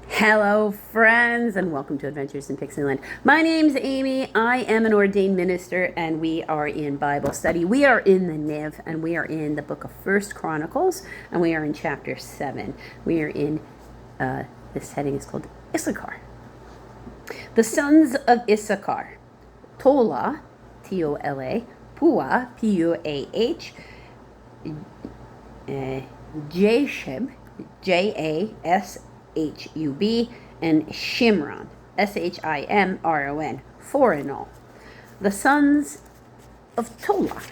Hello, friends, and welcome to Adventures in Pixieland. My name's Amy. I am an ordained minister, and we are in Bible study. We are in the NIV, and we are in the book of First Chronicles, and we are in chapter 7. We are in, this heading is called Issachar. The sons of Issachar: Tola, Tola, Pua, Puah, Jashub, Jashub, and Shimron, Shimron, four in all. The sons of Tola: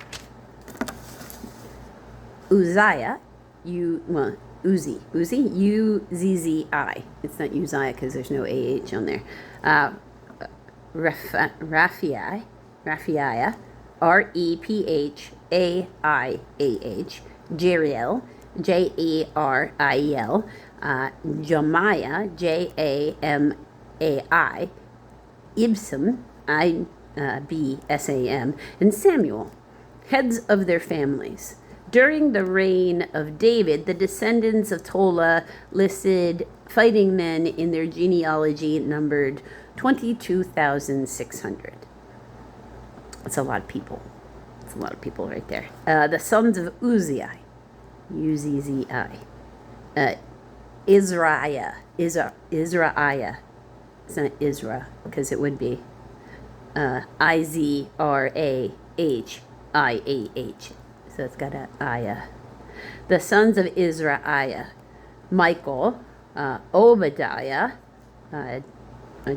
Uzziah, Uzzi, Uzzi. It's not Uzziah because there's no AH on there. Raphiah, Rephaaiah, Jeriel, Jeriel, Jamiah, Jamai, Ibsam, Ibsam, and Samuel, heads of their families. During the reign of David, the descendants of Tola listed fighting men in their genealogy numbered 22,600. That's a lot of people. That's a lot of people right there. The sons of Uzziah, Uzzi, Israiah. It's not Isra, because it would be Izrahiah. So it's got a ayah. The sons of Israiah: Michael, Obadiah,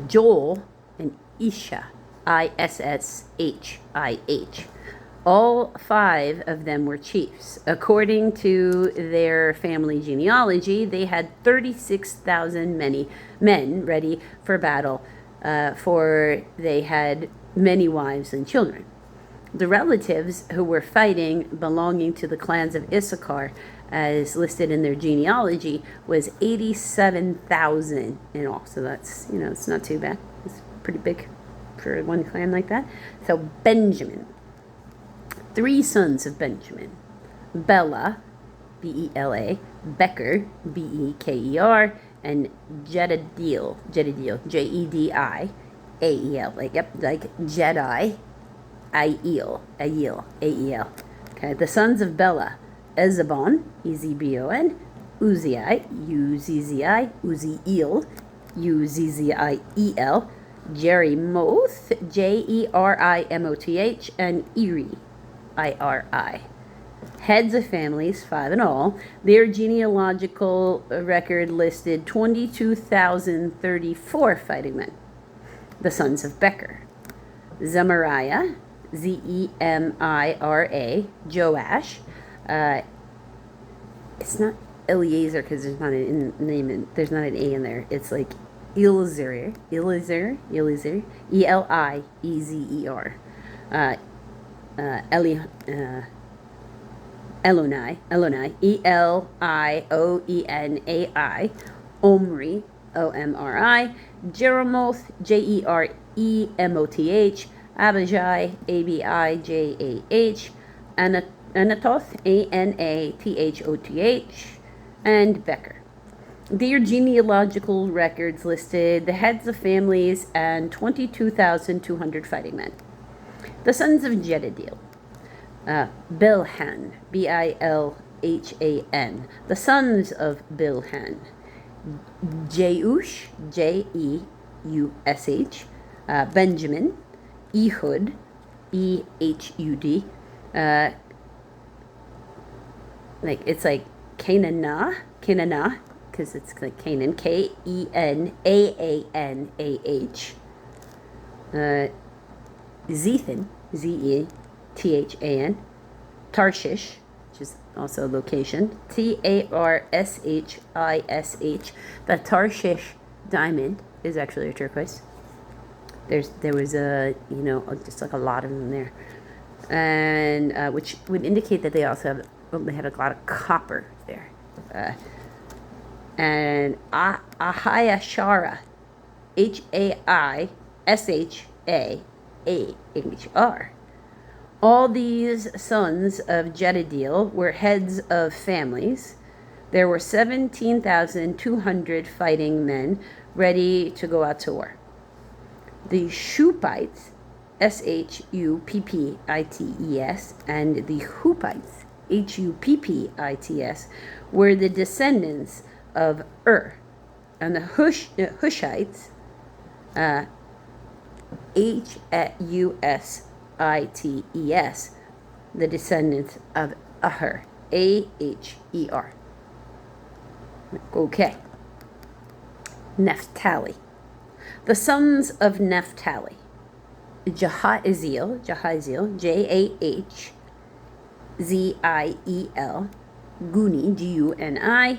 Joel, and Isha, Isshih. All five of them were chiefs. According to their family genealogy, they had 36,000 men ready for battle, for they had many wives and children. The relatives who were fighting, belonging to the clans of Issachar, as listed in their genealogy, was 87,000 in all. So that's, it's not too bad. It's pretty big for one clan like that. So Benjamin. Three sons of Benjamin: Bela, Bela, Becher, Beker, and Jedidiel, Jediael, like Jedi, Ael. Okay, the sons of Bela: Ezebon, Ezebon, Uzziel, Uzziel, Jerimoth, Jerimoth, and Iri. Heads of families, five in all. Their genealogical record listed 22,034 fighting men. The sons of Becher: Zemariah, Zemira, Joash. It's not Eliezer because there's not an name. There's not an A in there. It's like Eliezer, Elizezer, Elonai, Elioenai, Omri, Omri, Jeremoth, Jeremoth, Abijah, Abijah, Anathoth, Anathoth, and Becher. Their genealogical records listed the heads of families and 22,200 fighting men. The sons of Jedidiel: Bilhan, Bilhan. The sons of Bilhan: Jeush, Jeush, Benjamin, Ehud, Ehud, it's like Canaanah, because it's like Canaan, Kenaanah, Zethan, Zethan, Tarshish, which is also a location, Tarshsh. The Tarshish diamond is actually a turquoise. There was just like a lot of them there, and which would indicate that they also had a lot of copper there. And Ahiashara, Haishahr. All these sons of Jedidiel were heads of families, There were 17,200 fighting men ready to go out to war. The Shuppites, Shuppites, and the Huppites, Huppits, were the descendants of and the Hushites, Husites, the descendants of Aher, Aher. Okay. Nephtali. The sons of Nephtali: Jahaziel, Jahziel, Guni, Guni,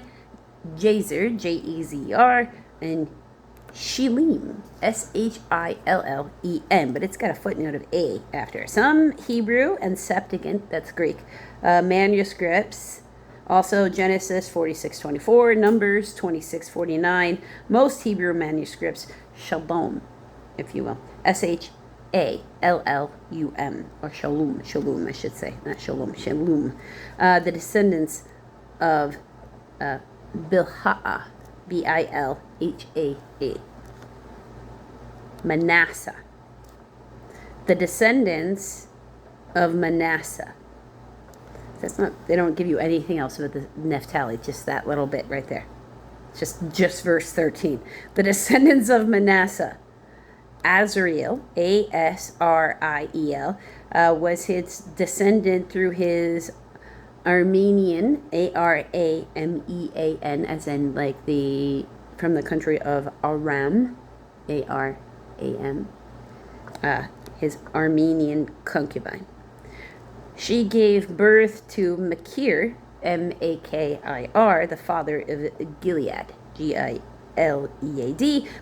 Jazer, Jezer, and Shilem, Shilem, but it's got a footnote of A after. Some Hebrew and Septuagint, that's Greek, manuscripts. Also Genesis 46:24, Numbers 26:49. Most Hebrew manuscripts, Shalom, if you will, Shallum, or Shalom, I should say, not Shalom, Shalom. The descendants of Bilhah, Bilhaa. Manasseh. The descendants of Manasseh. That's not. They don't give you anything else about the Nephtali. Just that little bit right there. Just verse 13. The descendants of Manasseh. Azriel, Asriel, was his descendant through his Armenian, Aramean, as in like from the country of Aram, Aram, his Armenian concubine. She gave birth to Machir, Makir, the father of Gilead, Gilead.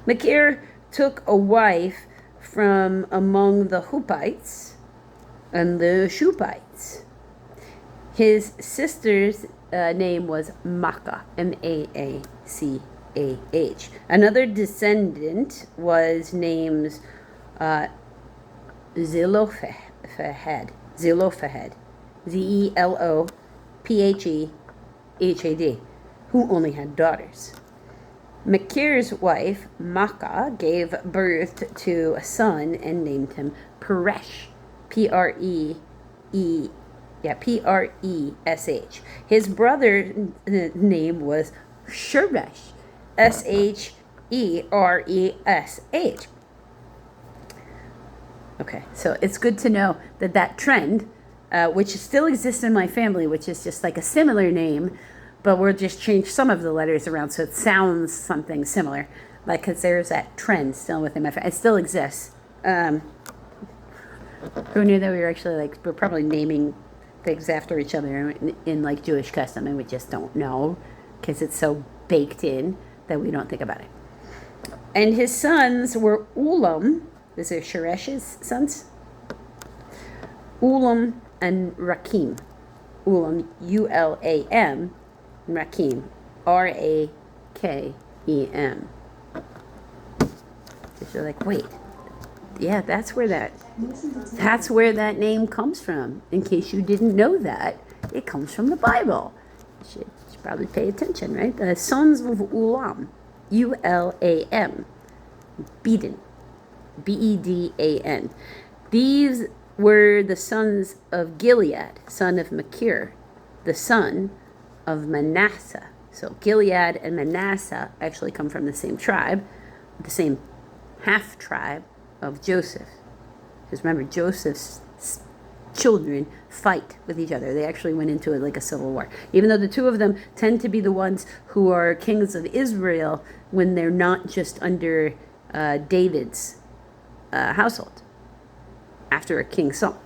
Machir took a wife from among the Huppites and the Shuppites. His sister's name was Maacah, Maacah. Another descendant was named Zelophehad, Zelophehad, who only had daughters. Machir's wife, Maacah, gave birth to a son and named him Peresh, Presh. His brother's name was Sheresh, Sheresh. Okay, so it's good to know that trend, which still exists in my family, which is just like a similar name, but we'll just change some of the letters around so it sounds something similar. Like, because there's that trend still within my family. It still exists. Who knew that we were actually we're probably naming things after each other in like Jewish custom, and we just don't know because it's so baked in that we don't think about it. And his sons were Ulam. These are Sheresh's sons. Ulam and Rakim. Ulam, Ulam, and Rakim, Rakem. So you're like, wait, yeah, that's where that name comes from. In case you didn't know that, it comes from the Bible. You should probably pay attention, right? The sons of Ulam, Ulam, Bedan, Bedan. These were the sons of Gilead, son of Machir, the son of Manasseh. So Gilead and Manasseh actually come from the same tribe, the same half tribe of Joseph. Because remember, Joseph's children fight with each other. They actually went into a civil war. Even though the two of them tend to be the ones who are kings of Israel when they're not just under David's household after a king Saul.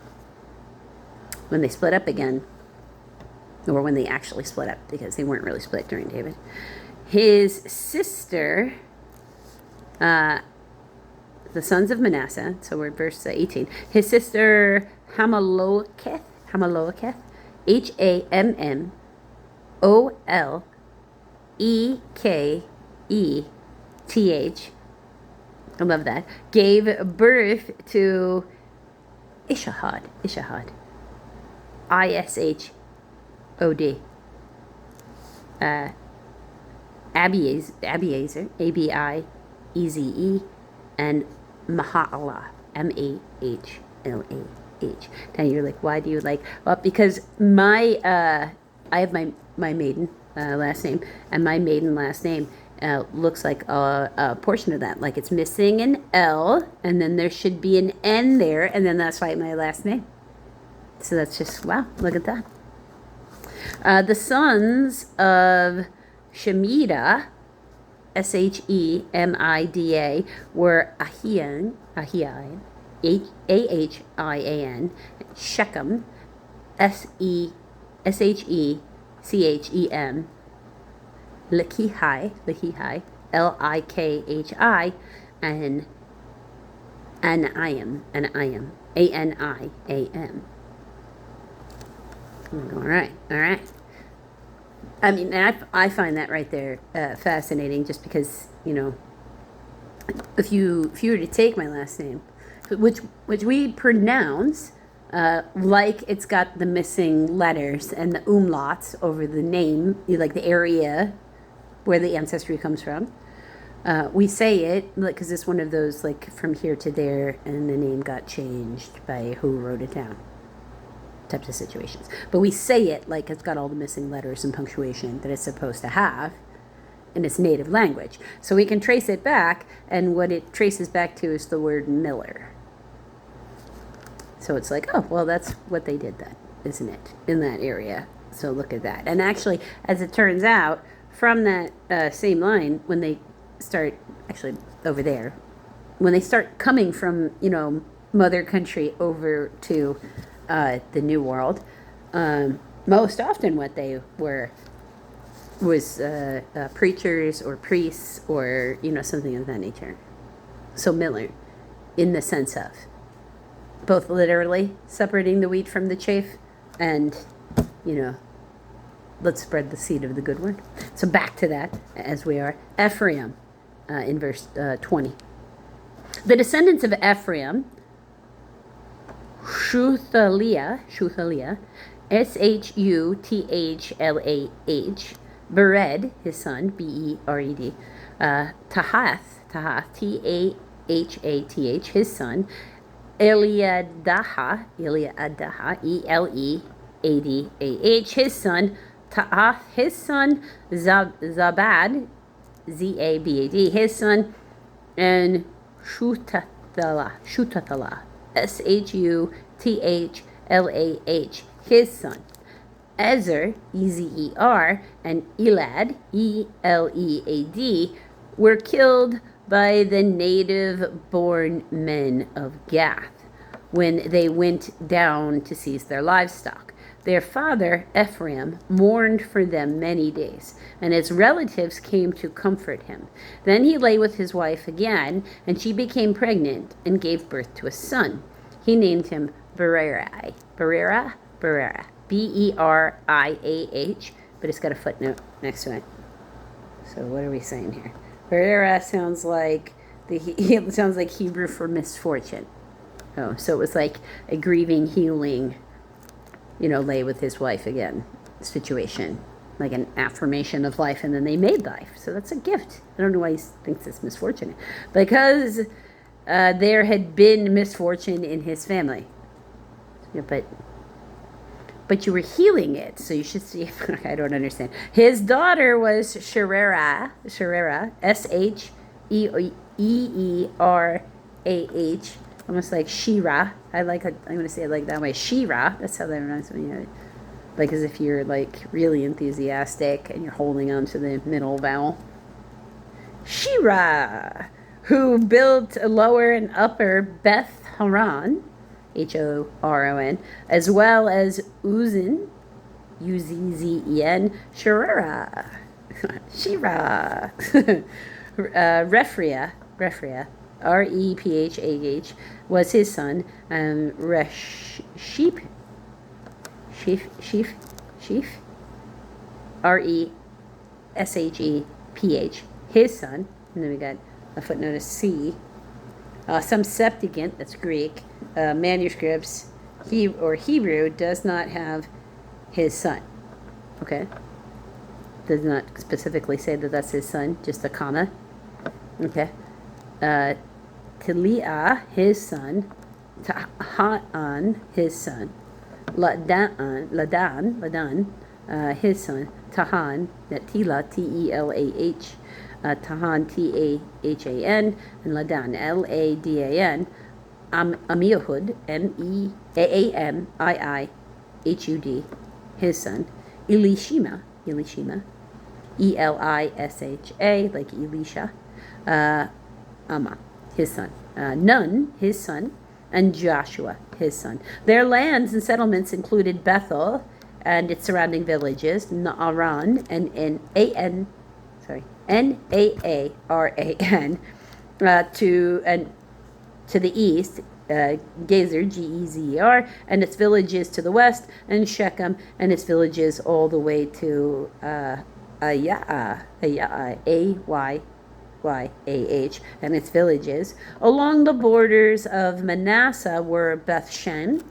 When they split up again, or when they actually split up, because they weren't really split during David. His sister, the sons of Manasseh, so we're at verse 18. His sister Hamaloketh, Hamaloleketh, I love that, gave birth to Issachar, Ishod. Abiezer, Abieze, and Mahalah, Mahlah. Now you're like, why do you like? Well, because I have my maiden last name, and my maiden last name looks like a portion of that. Like it's missing an L, and then there should be an N there, and then that's why my last name. So that's just, wow, look at that. The sons of Shemida, Shemida, were Ahian, Ahian, Shechem, Shechem, Lehi, Likhi, and Aniam, Aniam. All right. I mean, I find that right there fascinating, just because, you know, if you were to take my last name, which we pronounce like it's got the missing letters and the umlauts over the name, like the area where the ancestry comes from. We say it like because it's one of those, like, from here to there, and the name got changed by who wrote it down types of situations. But we say it like it's got all the missing letters and punctuation that it's supposed to have in its native language. So we can trace it back, and what it traces back to is the word Miller. So it's like, oh, well, that's what they did then, isn't it, in that area? So look at that. And actually, as it turns out, from that same line, when they start, actually over there, when they start coming from, you know, mother country over to the New World, most often what they were was preachers or priests, or, you know, something of that nature. So Miller, in the sense of both literally separating the wheat from the chaff, and, you know, let's spread the seed of the good word. So back to that, as we are. Ephraim, in verse 20. The descendants of Ephraim, Shuthaliah, Shuthlah, Bered, his son, Bered, Tahath, Tahath, his son, Eliadaha, Eleadah, his son, Tahath, his son, Zabad, Zabad, his son, and Shuthathalah, Shuthlah, his son. Ezer, Ezer, and Elad, Elead, were killed by the native-born men of Gath when they went down to seize their livestock. Their father, Ephraim, mourned for them many days, and his relatives came to comfort him. Then he lay with his wife again, and she became pregnant and gave birth to a son. He named him Beriah, Beriah, Beriah, but it's got a footnote next to it. So what are we saying here? Beriah sounds like it sounds like Hebrew for misfortune. Oh, so it was like a grieving, healing, you know, lay with his wife again situation, like an affirmation of life, and then they made life. So that's a gift. I don't know why he thinks it's misfortune, because there had been misfortune in his family. Yeah, but you were healing it, so you should see. I don't understand. His daughter was Shererah, Sheerah, almost like Shira. I'm going to say it like that way. Shira. That's how that reminds me. Like as if you're like really enthusiastic and you're holding on to the middle vowel. Shira, who built a lower and upper Beth Horon, Horon, as well as Uzzen, Uzzen, Shererah, Shira, Rephriah, Rephah, was his son, Sheep, Resheph, his son, and then we got a footnote of C. Some Septuagint, that's Greek, manuscripts, Hebrew does not have his son. Okay? Does not specifically say that that's his son, just a comma. Okay. Teliah, his son. Tahan, his son. Ladan, his son. Tahan, Tila, T-E-L-A-H. Tahan, T-A-H-A-N. And Ladan, L-A-D-A-N. Amihud, M-E-A-A-M-I-I-H-U-D, his son. Elishama, E-L-I-S-H-A, like Elisha. Amma, his son. Nun, his son. And Joshua, his son. Their lands and settlements included Bethel and its surrounding villages, Naaran, and Naaran, to the east, Gezer, Gezer, and its villages to the west, and Shechem and its villages all the way to Ayah, Ayah, and its villages. Along the borders of Manasseh were Bethshan,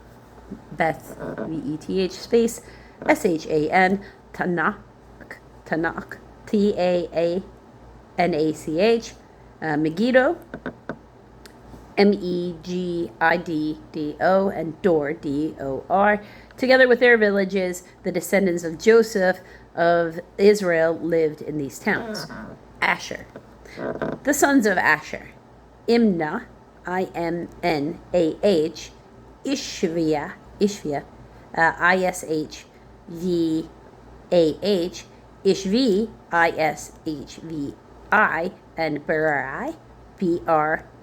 Beth, V-E-T-H, space, S-H-A-N, Tanakh, T-A-A-N-A-C-H, Megiddo, Megiddo, and Dor, D-O-R. Together with their villages, the descendants of Joseph of Israel lived in these towns. Asher. The sons of Asher. Imnah, I-M-N-A-H, Ishvia, I-S-H-V-A-H, Ishvi, I-S-H-V-I, and Berai,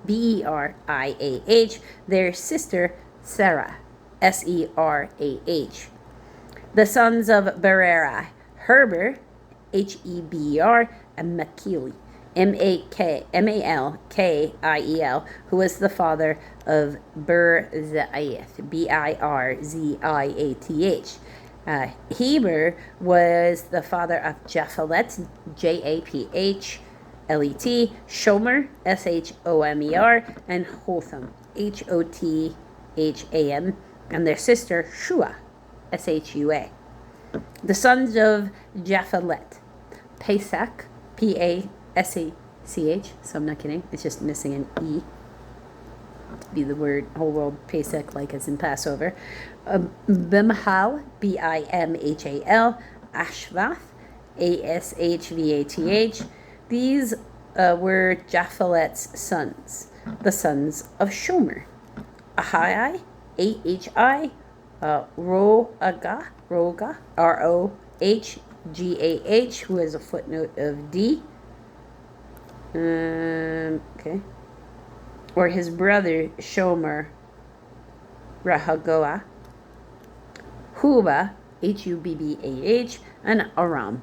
B-E-R-I-A-H, their sister Sarah, S-E-R-A-H. The sons of Berai, Heber, H-E-B-E-R, and Machili, M-A-L-K-I-E-L, who was the father of Birzaith, B-I-R-Z-I-A-T-H. Heber was the father of Japhelet, J-A-P-H-L-E-T, Shomer, S-H-O-M-E-R, and Hotham, H-O-T-H-A-M, and their sister Shua, S-H-U-A. The sons of Japhelet, Pesach, P-A-S-A-C-H, so I'm not kidding, it's just missing an E. To be the whole word Pesach, like as in Passover. Bimhal, B-I-M-H-A-L, Ashvath, A-S-H-V-A-T-H. These were Japhelet's sons, the sons of Shomer. Ahai, A-H-I, Roga, R-O-H-G-A-H, who has a footnote of D. Okay. Or his brother Shomer, Rahagoah, Huba, H-U-B-B-A-H, and Aram,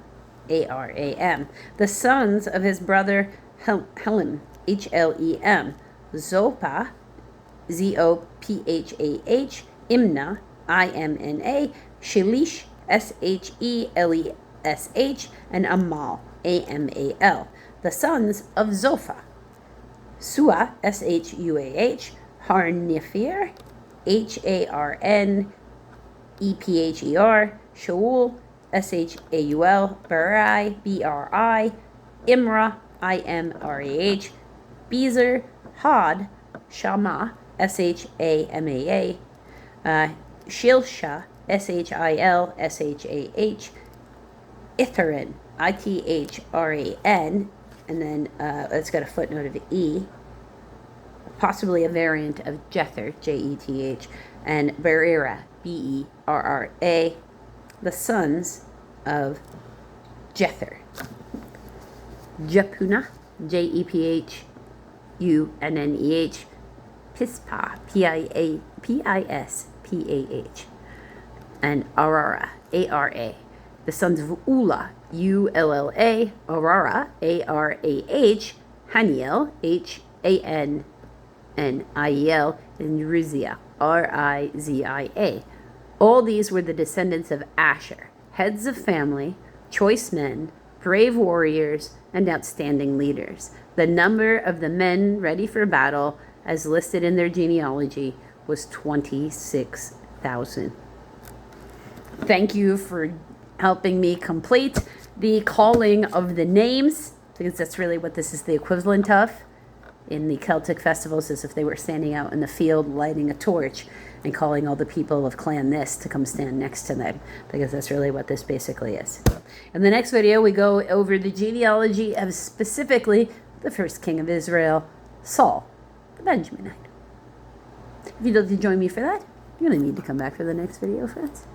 A-R-A-M. The sons of his brother Helem, H-L-E-M, Zophah, Z-O-P-H-A-H, Imnah, I-M-N-A, Shelish, S-H-E-L-E-S-H, and Amal, A-M-A-L. The sons of Zophah, Sua, S-H-U-A-H, Harnifir, H-A-R-N-E-P-H-E-R, Shaul, S-H-A-U-L, Bari, B-R-I, Imra, I-M-R-A-H, Bezer, Had, Shama, S-H-A-M-A-A, Shilsha, S-H-I-L-S-H-A-H, Ithran, I-T-H-R-A-N, and then it's got a footnote of E, possibly a variant of Jether, J-E-T-H, and Berera, B-E-R-R-A, the sons of Jether. Jepunah, J-E-P-H-U-N-N-E-H, Pispa, P-I-S-P-A-H, and Arara, A-R-A, the sons of Ula, U-L-L-A, Arara, A-R-A-H, Haniel, H-A-N-N-I-E-L, and Rizia, R-I-Z-I-A. All these were the descendants of Asher, heads of family, choice men, brave warriors, and outstanding leaders. The number of the men ready for battle, as listed in their genealogy, was 26,000. Thank you for helping me complete the calling of the names, because that's really what this is the equivalent of. In the Celtic festivals, as if they were standing out in the field lighting a torch and calling all the people of clan this to come stand next to them, because that's really what this basically is. In the next video, we go over the genealogy of specifically the first king of Israel, Saul, the Benjaminite. If you'd like to join me for that, you're going to need to come back for the next video, friends.